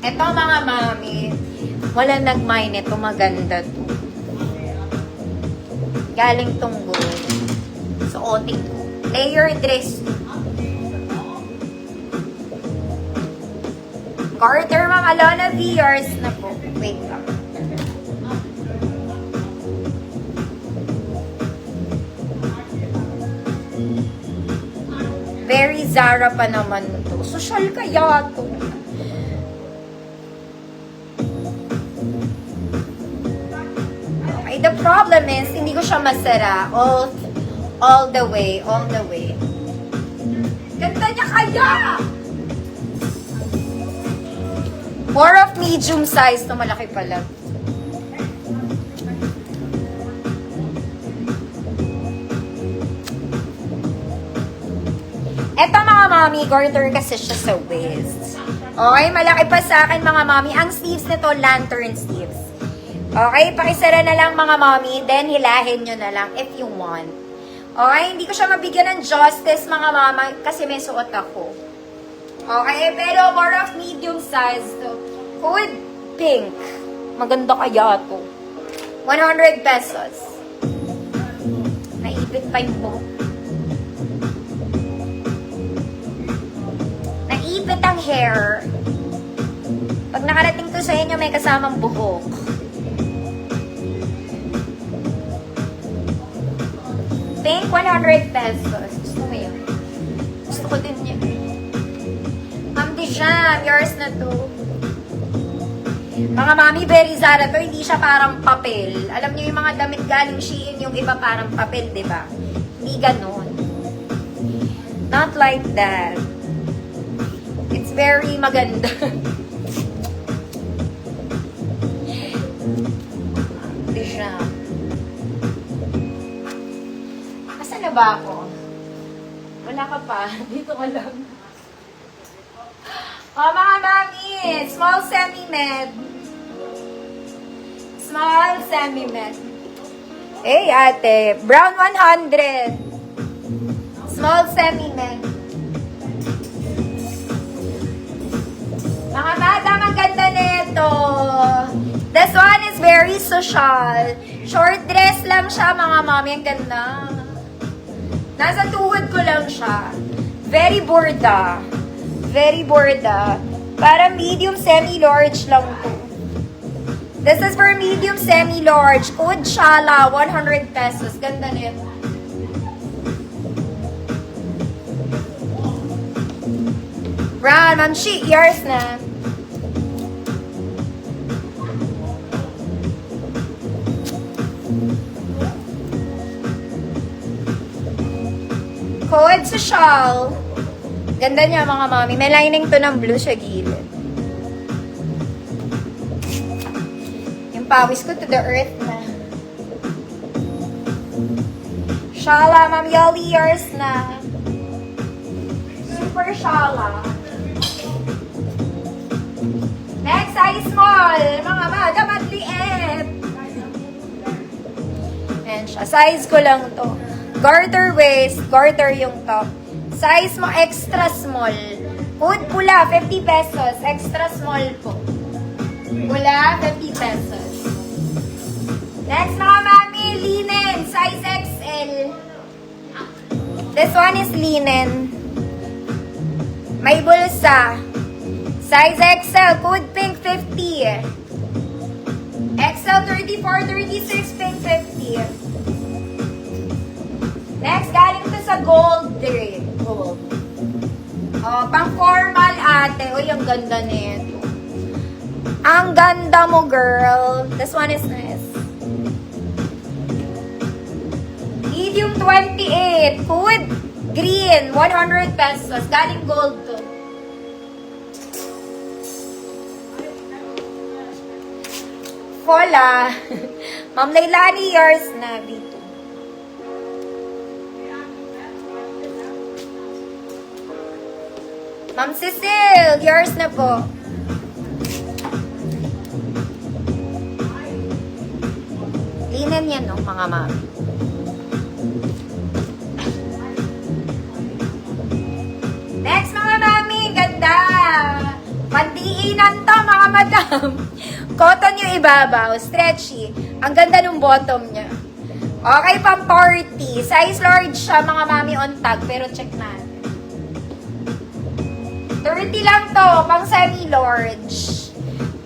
Ito mga mami, wala nag-mine ito, maganda to. Galing tong gold. Suotin ko. Layer dress. Carter mga Lona viewers na po. Wait lang. Very Zara pa naman to. Social kaya to. Okay, the problem is, hindi ko siya masara. All the way. Ganda niya kaya! More of medium size to, malaki pala. Eto mga mami, garter kasi siya sa waist. Okay, malaki pa sa akin mga mami. Ang sleeves nito, lantern sleeves. Okay, pakisara na lang mga mami, then hilahin nyo na lang if you want. Okay, hindi ko siya mabigyan ng justice mga mama kasi may suot ako. Okay, pero more of medium size to. Hood pink. Maganda kaya to. 100 pesos. Naipit pa yung buhok. Naipit ang hair. Pag nakarating to sa inyo, may kasamang buhok. Pink, 100 pesos. Gusto mo yun? Gusto ko din yun. Ma'am Dijam, yours na to. Mga mami, very Zara to. Hindi siya parang papel. Alam niyo yung mga damit galing Shein, yung iba parang papel, di ba? Hindi ganon. Not like that. It's very maganda. Dijam. Asan na ba ako? Wala ka pa. Dito ka lang. Oh, mga mami, small semi-med. Small semi-med. Hey, ate, brown 100. Small semi-med. Mga madam, ang ganda nito. This one is very social. Short dress lang siya, mga mami. Ang ganda. Nasa tuhod ko lang siya. Very borda. Very borda. Para medium semi-large lang to. This is for medium semi-large. Code Shala, 100 pesos. Ganda nito. Brown, Ma'am Shi, yours na. Code Social. Ganda niya mga mami. May lining to ng blue sa gilid. Yung pawis ko to the earth na. Shala, Ma'am Yoli, yours na. Super Shala. Next, size small. Mga madam at liit. Ayan siya. Size ko lang to. Garter waist. Garter yung top. Size mo, extra small. Hood pula, 50 pesos. Extra small po. Pula, 50 pesos. Next, mga mami, linen. Size XL. This one is linen. May bulsa. Size XL. Code pink, 50. XL 34, 36, pink, 50. Next, galing to sa gold ring. Gold. Oh, pang formal ate. Uy, ang ganda nito. Ang ganda mo, girl. This one is nice. Medium 28. Hood green. 100 pesos. Galing gold to. Fola. Ma'am Leilani, yours na dito. Ma'am Cecile, yours na po. Linen yan, no, mga mami. Next, mga mami, ganda! Pandiinan to, mga madam. Cotton yung ibabaw, stretchy. Ang ganda ng bottom niya. Okay, pang party. Size large siya, mga mami, on tag. Pero check natin. 30 lang to, pang semi-large.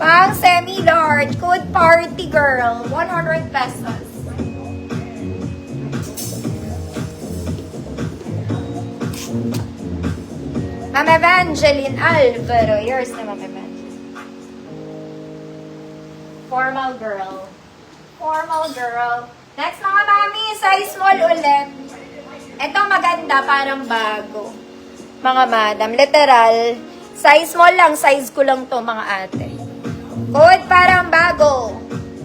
Pang semi-large. Code party girl. 100 pesos. Ma'am Evangeline Alvaro. Yours na, Ma'am Evangeline. Formal girl. Formal girl. Next, mga mami, size small ulit. Ito maganda, parang bago. Mga madam, literal. Size small lang, size ko lang to, mga ate. Code parang bago.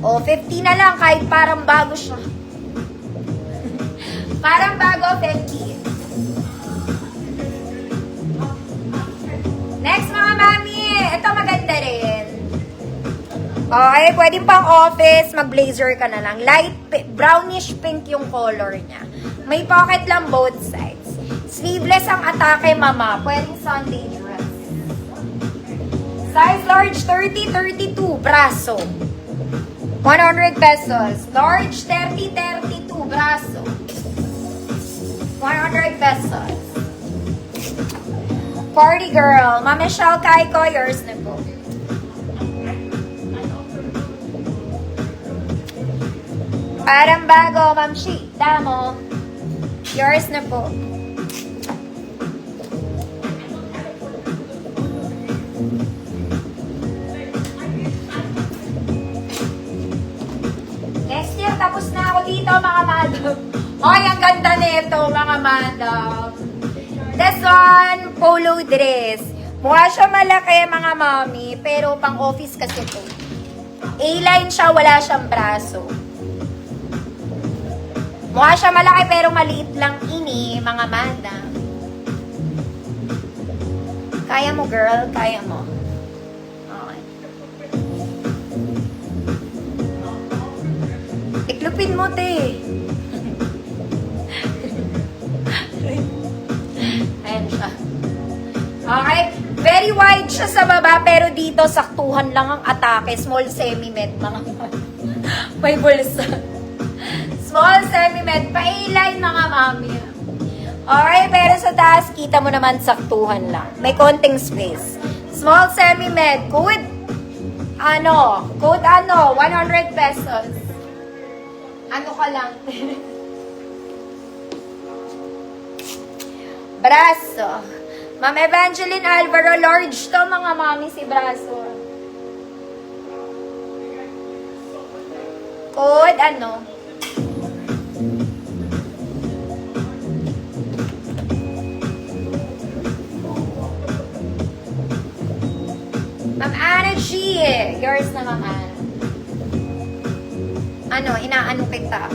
O, 50 na lang, kahit parang bago siya. Parang bago, 50. Next, mga mami, ito maganda rin. Okay, pwede pang office, mag-blazer ka na lang. Light brownish pink yung color niya. May pocket lang both sides. Sleeveless ang atake, mama. Pwedeng Sunday dress. Size large, 30-32, braso. 100 pesos. Large, 30-32, braso. 100 pesos. Party girl. Ma'am Michelle Kaiko, yours na po. Parang bago, Ma'am Shi. Damo. Yours na po. Next year, tapos na ako dito, mga madam. Ay, ang ganda nito, mga madam. This one, polo dress. Mukha siya malaki, mga mami, pero pang office kasi to. A-line siya, wala siyang braso. Mukha siya malaki, pero maliit lang ini, mga madam. Kaya mo, girl, kaya mo. Okay. Iklupin mo, te. Ayan siya. Okay. Very wide siya sa baba, pero dito saktuhan lang ang atake. Small semi-med, mga may bulsa. Small semi-med. Pa-A-line, mga mami. Okay, pero sa taas, kita mo naman saktuhan lang. May konting space. Small semi-med. Code 100 pesos. Ano ka lang? Braso. Ma'am Evangeline Alvaro, large to, mga mami, si braso. Code, Ma'am Anna G. Yours na, Ma'am Anna. Inaano kita.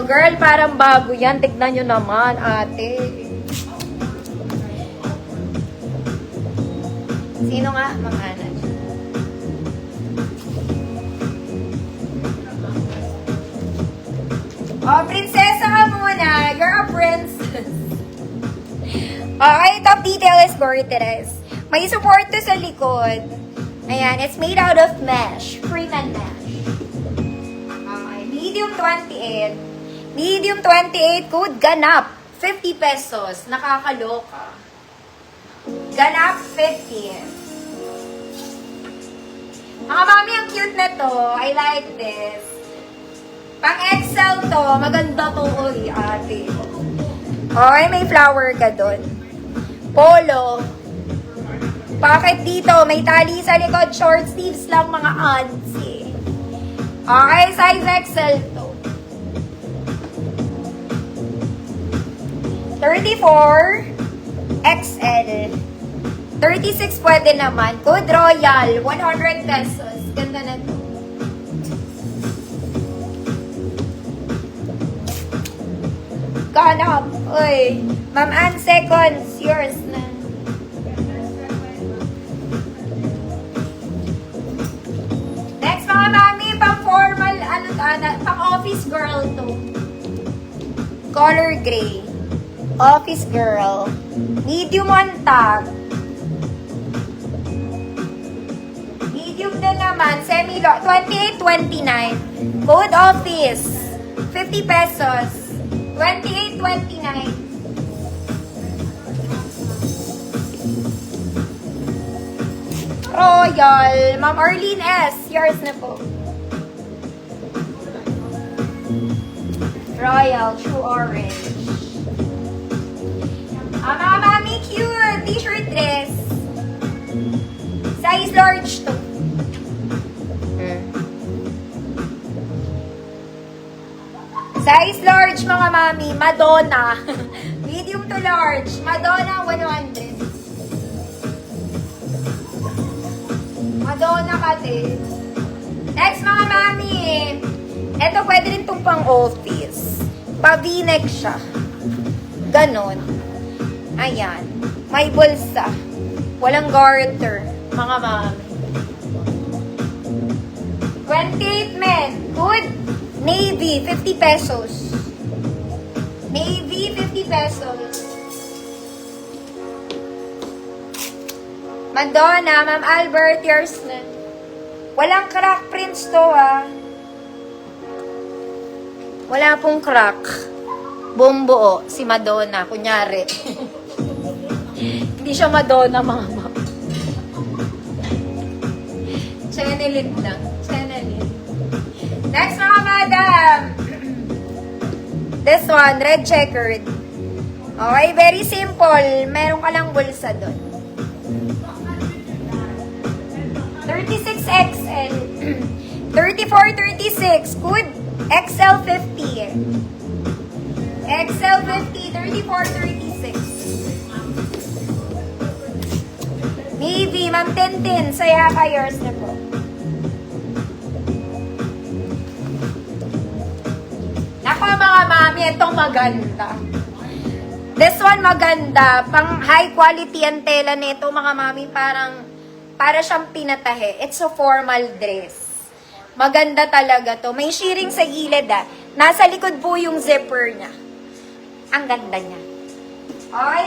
Girl, parang bago yan. Tignan nyo naman, ate. Sino nga, Ma'am Anna? Oh, prinsesa ka muna. You're a princess. Okay, top detail is gorgeous. May support to sa likod. Ayan, it's made out of mesh. Freeman mesh. Okay, medium 28. Medium 28, code ganap. 50 pesos. Nakakaloka. Ganap 50. Mga mami, ang cute na to. I like this. Pang Excel to. Maganda to, uy, ate. Okay, may flower ka dun. Polo. Bakit dito? May tali sa likod. Short sleeves lang, mga auntie. Okay, size XL to. 34 XL. 36 pwede naman. Code Royal. 100 pesos. Ganda na to. Ganap. Uy. Ma'am Ann, seconds. Yours na. Next, mga mami. pang office girl to. Color gray. Office girl. Medium on top. Medium din naman. Semi-long. 28-29. Code office. 50 pesos. 28-29. Royal. Ma'am Arlene S. Yours na po. Royal. True orange. Mga mami, cute. T-shirt dress. Size large to. Size large, mga mami. Madonna. Medium to large. Madonna, 100. Madonna ka din. Next, mga mami. Ito, pwede rin itong pang office. Pa-v-neck siya. Ganon. Ayan. May bulsa. Walang garter. Mga mami. 28 men. Good. Navy, 50 pesos. Navy, 50 pesos. Madonna, Ma'am Albert, yours na. Walang crack prints to, ah. Wala pong crack. Bumbuo, si Madonna, kunyari. Hindi siya Madonna, mama. Channelit lang. Channelit. Next, mga madam. This one, red checkered. Okay, very simple. Meron ka lang bulsa doon. 36XL. 34-36. Good. XL50. XL50. 34-36. Navy, Ma'am Tintin. Saya ka, yours na po. Nako, mga mami, itong maganda. This one maganda. Pang high quality ang tela nito, mga mami. Para siyang pinatahe. It's a formal dress. Maganda talaga to. May shearing sa gilid, ah. Nasa likod po yung zipper niya. Ang ganda niya. Okay.